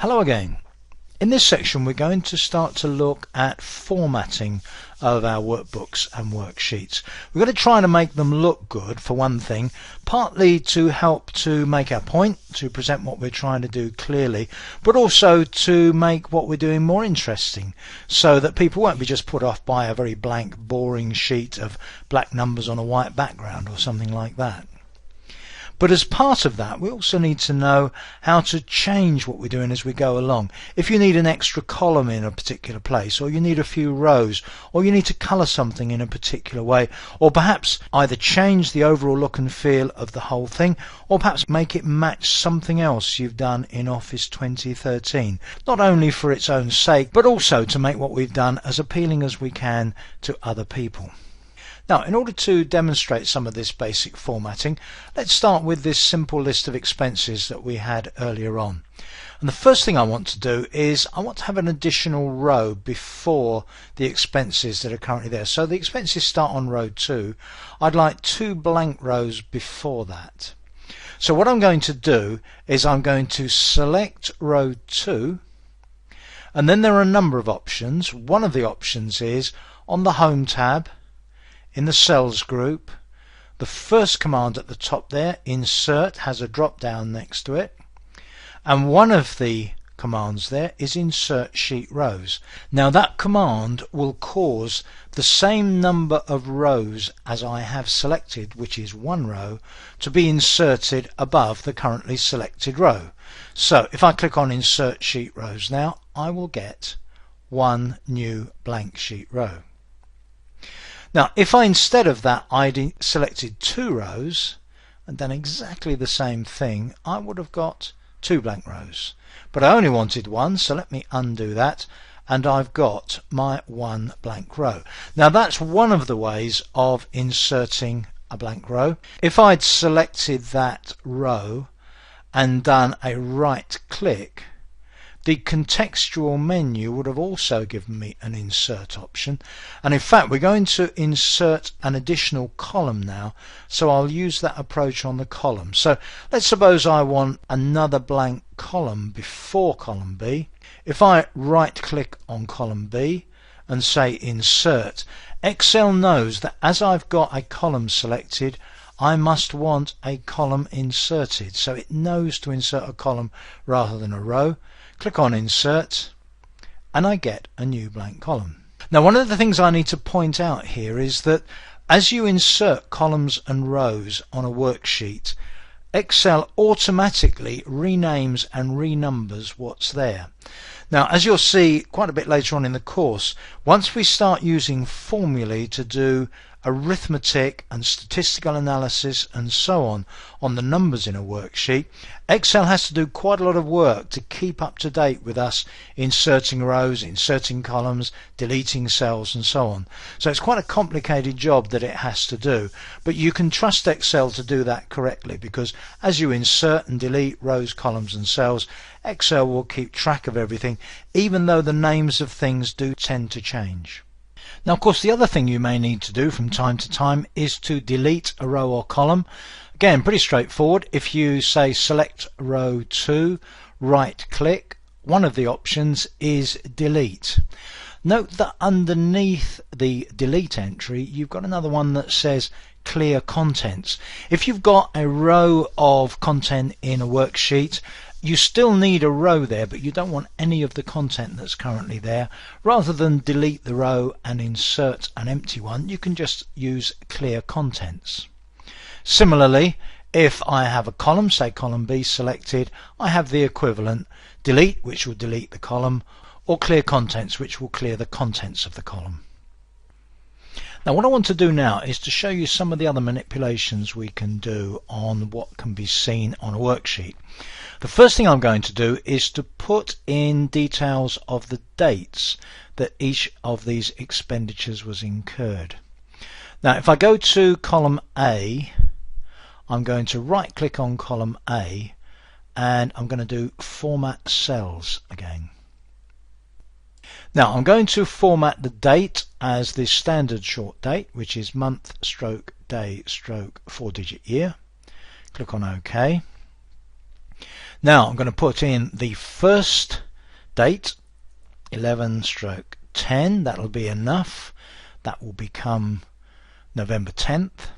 Hello again. In this section we're going to start to look at formatting of our workbooks and worksheets. We're going to try to make them look good, for one thing, partly to help to make our point, to present what we're trying to do clearly, but also to make what we're doing more interesting, so that people won't be just put off by a very blank, boring sheet of black numbers on a white background or something like that. But as part of that, we also need to know how to change what we're doing as we go along. If you need an extra column in a particular place, or you need a few rows, or you need to colour something in a particular way, or perhaps either change the overall look and feel of the whole thing, or perhaps make it match something else you've done in Office 2013, not only for its own sake, but also to make what we've done as appealing as we can to other people. Now, in order to demonstrate some of this basic formatting, let's start with this simple list of expenses that we had earlier on. And the first thing I want to do is I want to have an additional row before the expenses that are currently there. So the expenses start on row 2. I'd like 2 blank rows before that. So what I'm going to do is I'm going to select row 2, and then there are a number of options. One of the options is on the Home tab, in the Cells group, the first command at the top there, Insert, has a drop down next to it, and one of the commands there is Insert Sheet Rows. Now that command will cause the same number of rows as I have selected, which is 1 row, to be inserted above the currently selected row. So if I click on Insert Sheet Rows now, I will get 1 new blank sheet row. Now if I, instead of that, I'd selected 2 rows and done exactly the same thing, I would have got 2 blank rows. But I only wanted 1, so let me undo that, and I've got my 1 blank row. Now that's one of the ways of inserting a blank row. If I'd selected that row and done a right click, the contextual menu would have also given me an insert option, and in fact we're going to insert an additional column now, so I'll use that approach on the column. So let's suppose I want another blank column before column B. If I right click on column B and say insert, Excel knows that as I've got a column selected, I must want a column inserted, so it knows to insert a column rather than a row. Click on Insert and I get a new blank column. Now one of the things I need to point out here is that as you insert columns and rows on a worksheet, Excel automatically renames and renumbers what's there. Now as you'll see quite a bit later on in the course, once we start using formulae to do arithmetic and statistical analysis and so on the numbers in a worksheet, Excel has to do quite a lot of work to keep up to date with us inserting rows, inserting columns, deleting cells and so on. So it's quite a complicated job that it has to do, but you can trust Excel to do that correctly, because as you insert and delete rows, columns and cells, Excel will keep track of everything, even though the names of things do tend to change. Now of course the other thing you may need to do from time to time is to delete a row or column. Again, pretty straightforward. If you say select row 2, right click, one of the options is delete. Note that underneath the delete entry you've got another one that says clear contents. If you've got a row of content in a worksheet, you still need a row there, but you don't want any of the content that's currently there. Rather than delete the row and insert an empty one, you can just use clear contents. Similarly, if I have a column, say column B selected, I have the equivalent delete, which will delete the column, or clear contents, which will clear the contents of the column. Now what I want to do now is to show you some of the other manipulations we can do on what can be seen on a worksheet. The first thing I'm going to do is to put in details of the dates that each of these expenditures was incurred. Now if I go to column A, I'm going to right click on column A and I'm going to do Format Cells again. Now I'm going to format the date as the standard short date, which is month stroke day stroke 4-digit year. Click on OK. Now I'm going to put in the first date, 11/10. That'll be enough. That will become November 10th.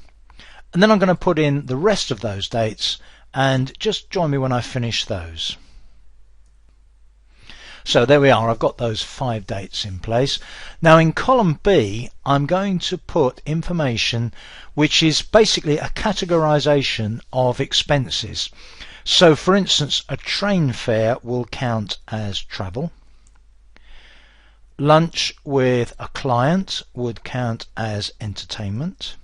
And then I'm going to put in the rest of those dates, and just join me when I finish those. So there we are, I've got those 5 dates in place. Now in column B, I'm going to put information which is basically a categorization of expenses. So for instance, a train fare will count as travel. Lunch with a client would count as entertainment.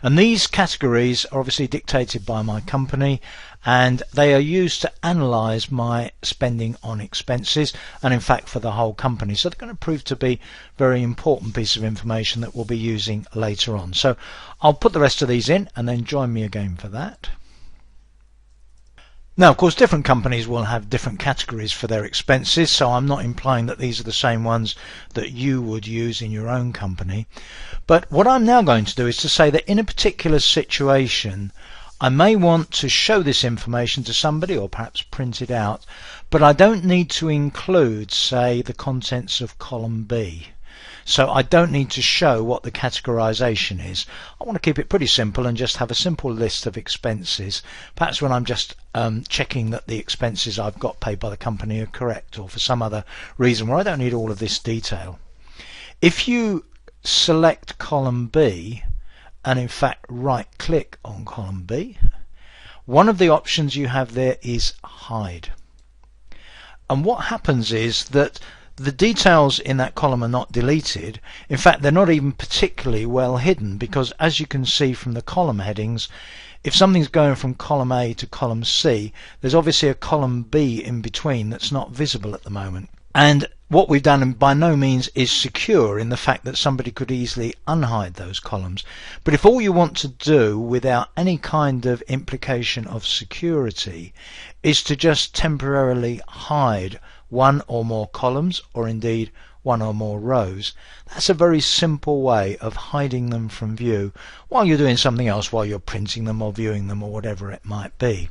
And these categories are obviously dictated by my company, and they are used to analyze my spending on expenses, and in fact for the whole company. So they're going to prove to be a very important piece of information that we'll be using later on. So I'll put the rest of these in and then join me again for that. Now, of course, different companies will have different categories for their expenses, so I'm not implying that these are the same ones that you would use in your own company. But what I'm now going to do is to say that in a particular situation, I may want to show this information to somebody or perhaps print it out, but I don't need to include, say, the contents of column B. So I don't need to show what the categorization is. I want to keep it pretty simple and just have a simple list of expenses. Perhaps when I'm just checking that the expenses I've got paid by the company are correct, or for some other reason where I don't need all of this detail. If you select column B and in fact right click on column B, one of the options you have there is hide. And what happens is that the details in that column are not deleted. In fact, they're not even particularly well hidden, because as you can see from the column headings, if something's going from column A to column C, there's obviously a column B in between that's not visible at the moment. And what we've done by no means is secure in the fact that somebody could easily unhide those columns. But if all you want to do without any kind of implication of security is to just temporarily hide one or more columns, or indeed one or more rows, that's a very simple way of hiding them from view while you're doing something else, while you're printing them or viewing them or whatever it might be.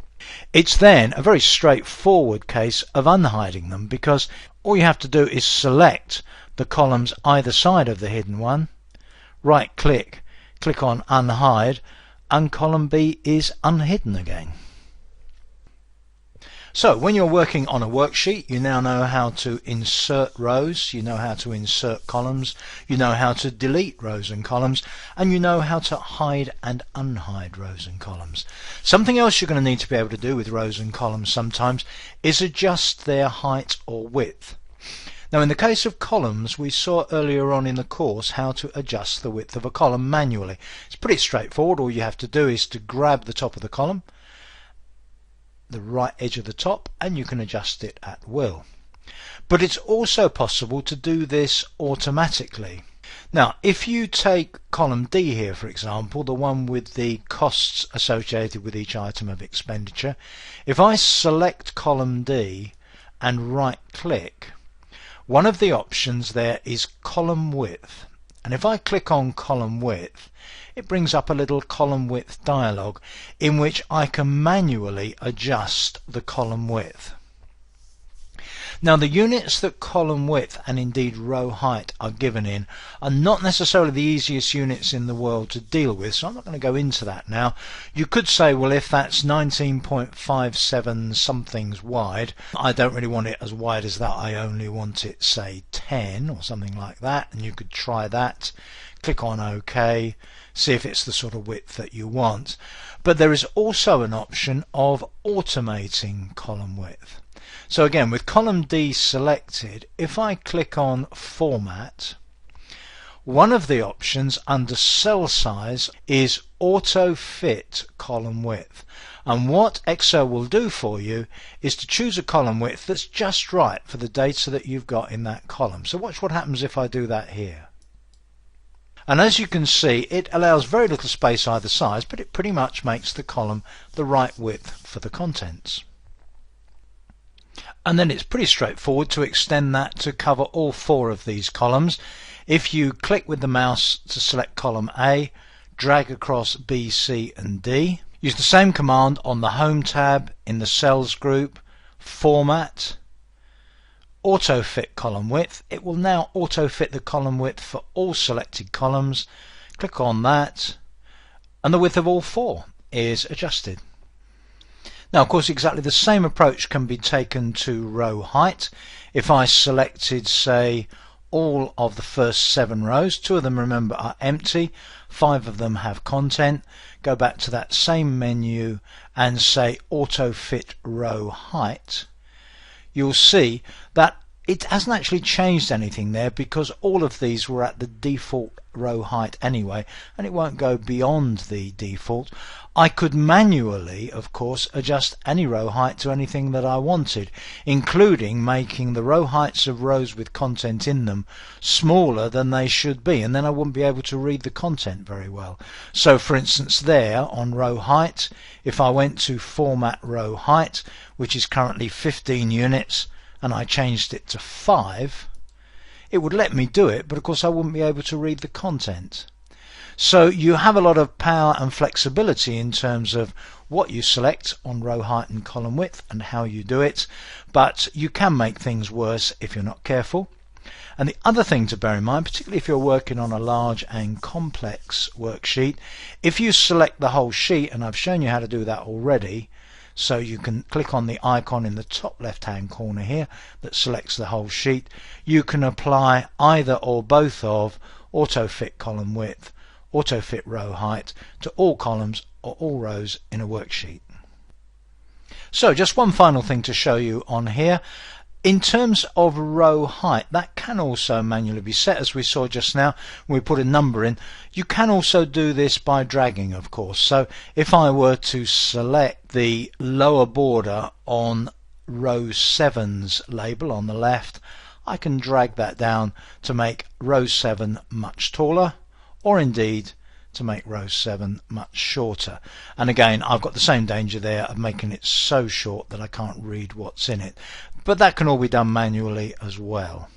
It's then a very straightforward case of unhiding them, because all you have to do is select the columns either side of the hidden one, right click, click on unhide, and column B is unhidden again. So when you're working on a worksheet, you now know how to insert rows, you know how to insert columns, you know how to delete rows and columns, and you know how to hide and unhide rows and columns. Something else you're going to need to be able to do with rows and columns sometimes is adjust their height or width. Now in the case of columns, we saw earlier on in the course how to adjust the width of a column manually. It's pretty straightforward. All you have to do is to grab the top of the column, the right edge of the top, and you can adjust it at will. But it's also possible to do this automatically. Now if you take column D here, for example, the one with the costs associated with each item of expenditure, if I select column D and right click, one of the options there is column width, and if I click on column width, it brings up a little column width dialog in which I can manually adjust the column width. Now the units that column width and indeed row height are given in are not necessarily the easiest units in the world to deal with, so I'm not going to go into that now. You could say, well, if that's 19.57 somethings wide, I don't really want it as wide as that, I only want it, say, 10 or something like that, and you could try that. Click on OK, see if it's the sort of width that you want. But there is also an option of automating column width. So again, with column D selected, if I click on Format, one of the options under cell size is auto fit column width. And what Excel will do for you is to choose a column width that's just right for the data that you've got in that column. So watch what happens if I do that here. And as you can see, it allows very little space either side, but it pretty much makes the column the right width for the contents. And then it's pretty straightforward to extend that to cover all 4 of these columns. If you click with the mouse to select column A, drag across B, C and D, Use the same command on the Home tab in the Cells group, Format, Auto Fit Column Width. It will now auto fit the column width for all selected columns. Click on that and the width of all four is adjusted. Now, of course, exactly the same approach can be taken to row height. If I selected, say, all of the first 7 rows, 2 of them, remember, are empty, 5 of them have content, go back to that same menu and say auto fit row height, you'll see that it hasn't actually changed anything there because all of these were at the default row height anyway, and it won't go beyond the default. I could manually, of course, adjust any row height to anything that I wanted, including making the row heights of rows with content in them smaller than they should be, and then I wouldn't be able to read the content very well. So for instance, there on row height, if I went to Format Row Height, which is currently 15 units, and I changed it to 5, it would let me do it, but of course I wouldn't be able to read the content. So you have a lot of power and flexibility in terms of what you select on row height and column width and how you do it, but you can make things worse if you're not careful. And the other thing to bear in mind, particularly if you're working on a large and complex worksheet, if you select the whole sheet, and I've shown you how to do that already, so you can click on the icon in the top left hand corner here that selects the whole sheet, you can apply either or both of auto fit column width, auto fit row height to all columns or all rows in a worksheet. So just one final thing to show you on here. In terms of row height, that can also manually be set, as we saw just now when we put a number in. You can also do this by dragging, of course. So if I were to select the lower border on row 7's label on the left, I can drag that down to make row 7 much taller, or indeed to make row 7 much shorter. And again, I've got the same danger there of making it so short that I can't read what's in it. But that can all be done manually as well.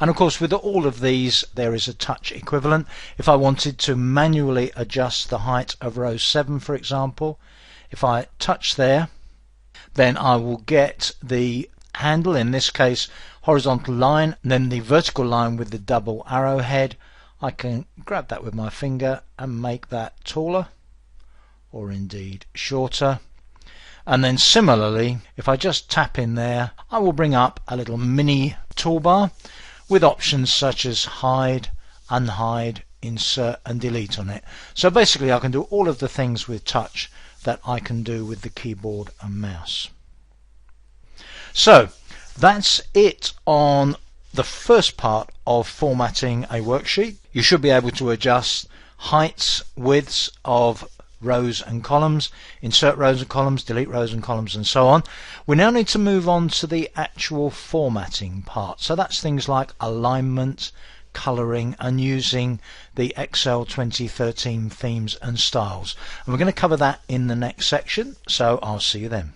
And of course, with all of these, there is a touch equivalent. If I wanted to manually adjust the height of row 7, for example, if I touch there, then I will get the handle, in this case horizontal line, and then the vertical line with the double arrowhead. I can grab that with my finger and make that taller, or indeed shorter. And then similarly, if I just tap in there, I will bring up a little mini toolbar with options such as hide, unhide, insert and delete on it. So basically I can do all of the things with touch that I can do with the keyboard and mouse. So that's it on the first part of formatting a worksheet. You should be able to adjust heights, widths of rows and columns, insert rows and columns, delete rows and columns, and so on. We now need to move on to the actual formatting part. So that's things like alignment, colouring, and using the Excel 2013 themes and styles. And we're going to cover that in the next section, so I'll see you then.